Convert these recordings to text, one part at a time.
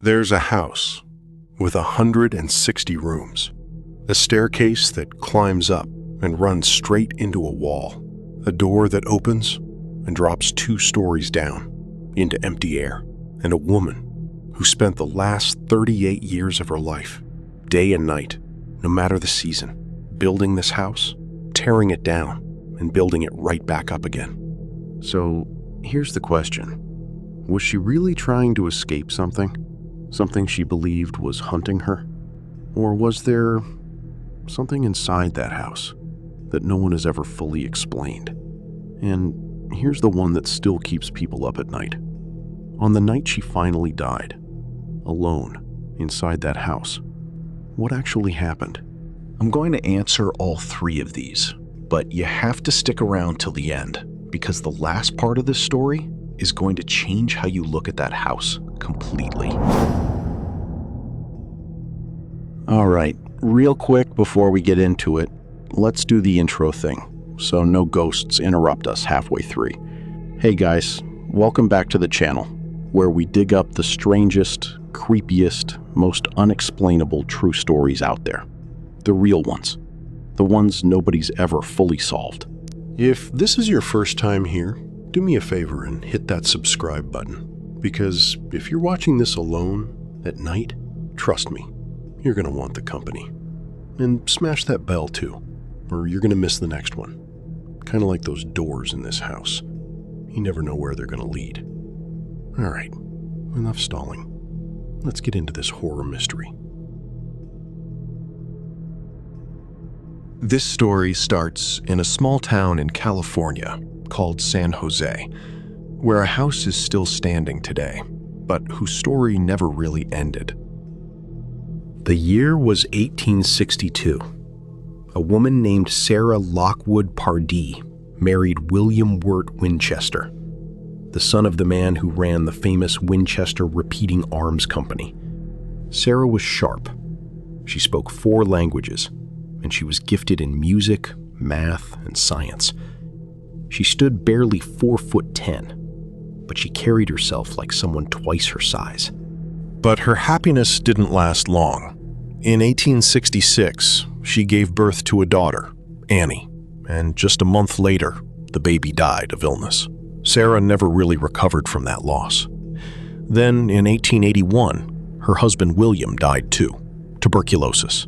There's a house with 160 rooms, a staircase that climbs up and runs straight into a wall, a door that opens and drops 2 stories down into empty air, and a woman who spent the last 38 years of her life, day and night, no matter the season, building this house, tearing it down, and building it right back up again. So here's the question. Was she really trying to escape something? Something she believed was hunting her? Or was there something inside that house that no one has ever fully explained? And here's the one that still keeps people up at night. On the night she finally died, alone inside that house, what actually happened? I'm going to answer all 3 of these, but you have to stick around till the end, because the last part of this story is going to change how you look at that house completely. All right, real quick before we get into it, let's do the intro thing, so no ghosts interrupt us halfway through. Hey guys, welcome back to the channel, where we dig up the strangest, creepiest, most unexplainable true stories out there. The real ones. The ones nobody's ever fully solved. If this is your first time here, do me a favor and hit that subscribe button, because if you're watching this alone at night, trust me, you're going to want the company. And smash that bell too, or you're going to miss the next one. Kind of like those doors in this house. You never know where they're going to lead. All right, enough stalling. Let's get into this horror mystery. This story starts in a small town in California called San Jose, where a house is still standing today, but whose story never really ended. The year was 1862. A woman named Sarah Lockwood Pardee married William Wirt Winchester, the son of the man who ran the famous Winchester Repeating Arms Company. Sarah was sharp. She spoke 4 languages, and she was gifted in music, math, and science. She stood barely 4'10", but she carried herself like someone twice her size. But her happiness didn't last long. In 1866, she gave birth to a daughter, Annie, and just a month later, the baby died of illness. Sarah never really recovered from that loss. Then, in 1881, her husband William died too, tuberculosis.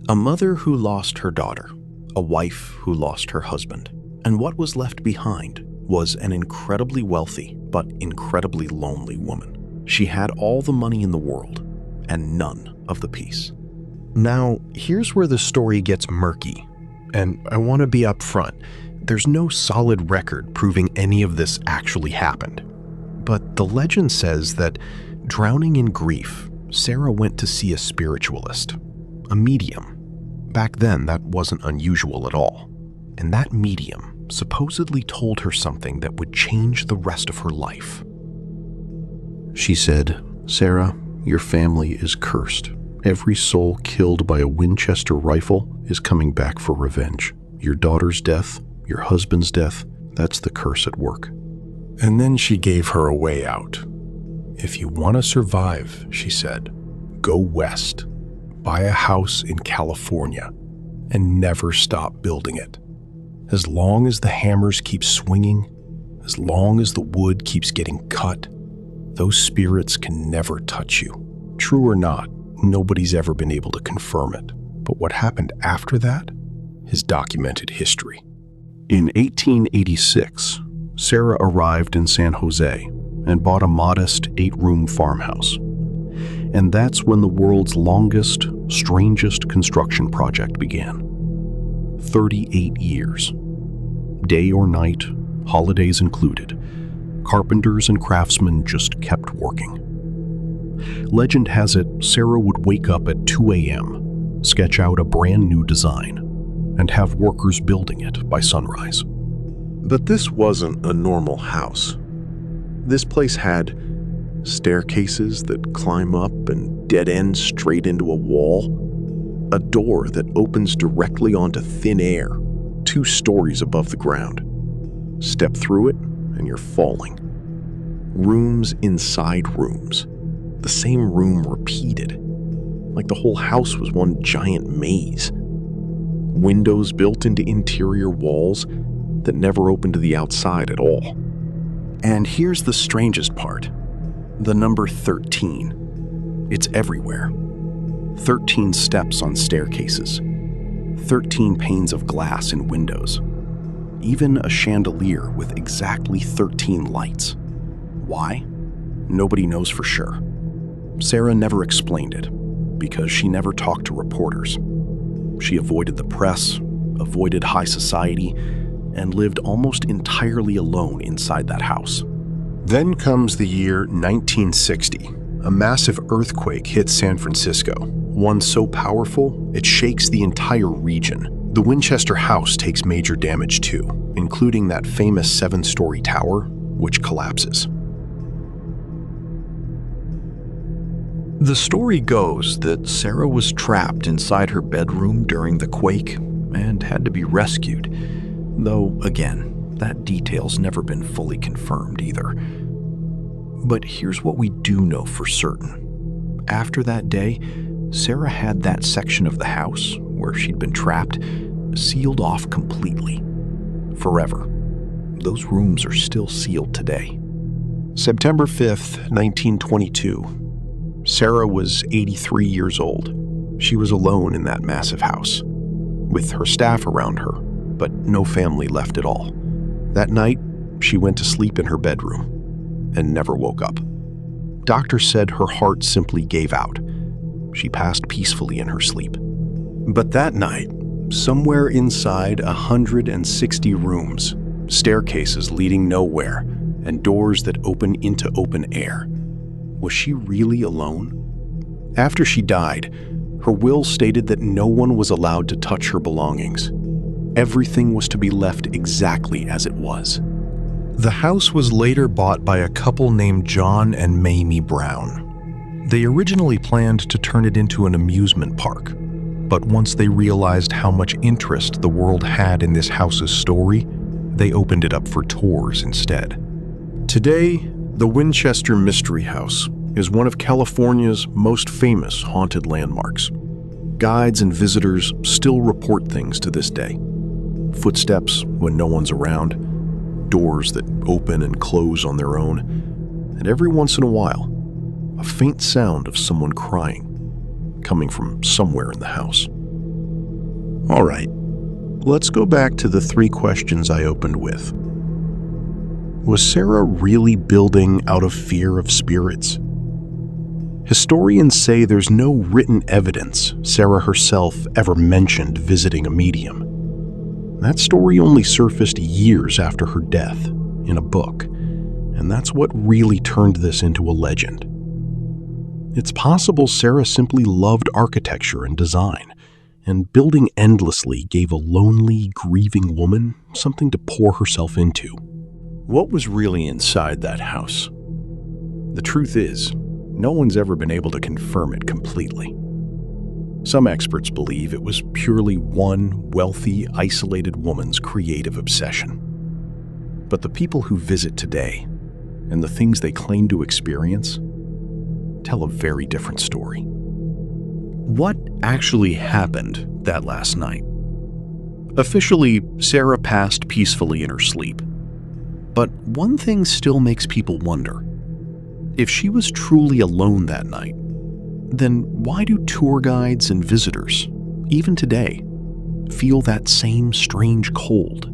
A mother who lost her daughter, a wife who lost her husband, and what was left behind was an incredibly wealthy but incredibly lonely woman. She had all the money in the world and none of the peace. Now, here's where the story gets murky, and I want to be upfront. There's no solid record proving any of this actually happened. But the legend says that, drowning in grief, Sarah went to see a spiritualist, a medium. Back then, that wasn't unusual at all. And that medium supposedly told her something that would change the rest of her life. She said, "Sarah, your family is cursed. Every soul killed by a Winchester rifle is coming back for revenge. Your daughter's death, your husband's death, that's the curse at work." And then she gave her a way out. If you want to survive, she said, go west, buy a house in California, and never stop building it. As long as the hammers keep swinging, as long as the wood keeps getting cut, those spirits can never touch you. True or not, nobody's ever been able to confirm it. But what happened after that is documented history. In 1886, Sarah arrived in San Jose and bought a modest 8-room farmhouse. And that's when the world's longest, strangest construction project began. 38 years. Day or night, holidays included, carpenters and craftsmen just kept working. Legend has it Sarah would wake up at 2 a.m., sketch out a brand new design, and have workers building it by sunrise. But this wasn't a normal house. This place had staircases that climb up and dead end straight into a wall, a door that opens directly onto thin air, 2 stories above the ground. Step through it and you're falling. Rooms inside rooms. The same room repeated. Like the whole house was one giant maze. Windows built into interior walls that never opened to the outside at all. And here's the strangest part. The number 13. It's everywhere. 13 steps on staircases. 13 panes of glass in windows. Even a chandelier with exactly 13 lights. Why? Nobody knows for sure. Sarah never explained it, because she never talked to reporters. She avoided the press, avoided high society, and lived almost entirely alone inside that house. Then comes the year 1960. A massive earthquake hits San Francisco, one so powerful it shakes the entire region. The Winchester house takes major damage too, including that famous 7-story tower, which collapses. The story goes that Sarah was trapped inside her bedroom during the quake and had to be rescued, though, again, that detail's never been fully confirmed either. But here's what we do know for certain. After that day, Sarah had that section of the house where she'd been trapped sealed off completely. Forever. Those rooms are still sealed today. September 5th, 1922. Sarah was 83 years old. She was alone in that massive house, with her staff around her, but no family left at all. That night, she went to sleep in her bedroom and never woke up. Doctors said her heart simply gave out. She passed peacefully in her sleep. But that night, somewhere inside 160 rooms, staircases leading nowhere, and doors that open into open air, was she really alone? After she died, her will stated that no one was allowed to touch her belongings. Everything was to be left exactly as it was. The house was later bought by a couple named John and Mamie Brown. They originally planned to turn it into an amusement park, but once they realized how much interest the world had in this house's story, they opened it up for tours instead. Today, the Winchester Mystery House is one of California's most famous haunted landmarks. Guides and visitors still report things to this day. Footsteps when no one's around, doors that open and close on their own, and every once in a while, a faint sound of someone crying, coming from somewhere in the house. All right, let's go back to the 3 questions I opened with. Was Sarah really building out of fear of spirits? Historians say there's no written evidence Sarah herself ever mentioned visiting a medium. That story only surfaced years after her death in a book, and that's what really turned this into a legend. It's possible Sarah simply loved architecture and design, and building endlessly gave a lonely, grieving woman something to pour herself into. What was really inside that house? The truth is, no one's ever been able to confirm it completely. Some experts believe it was purely one wealthy, isolated woman's creative obsession. But the people who visit today, and the things they claim to experience, tell a very different story. What actually happened that last night? Officially, Sarah passed peacefully in her sleep. But one thing still makes people wonder. If she was truly alone that night, then why do tour guides and visitors, even today, feel that same strange cold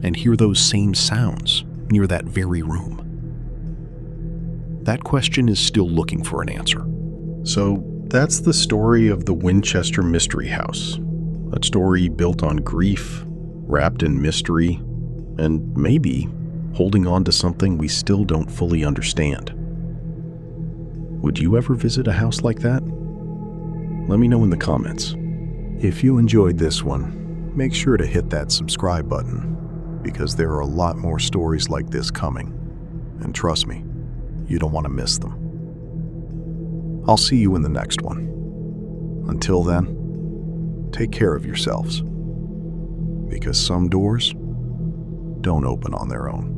and hear those same sounds near that very room? That question is still looking for an answer. So that's the story of the Winchester Mystery House, a story built on grief, wrapped in mystery, and maybe holding on to something we still don't fully understand. Would you ever visit a house like that? Let me know in the comments. If you enjoyed this one, make sure to hit that subscribe button, because there are a lot more stories like this coming. And trust me, you don't want to miss them. I'll see you in the next one. Until then, take care of yourselves, because some doors don't open on their own.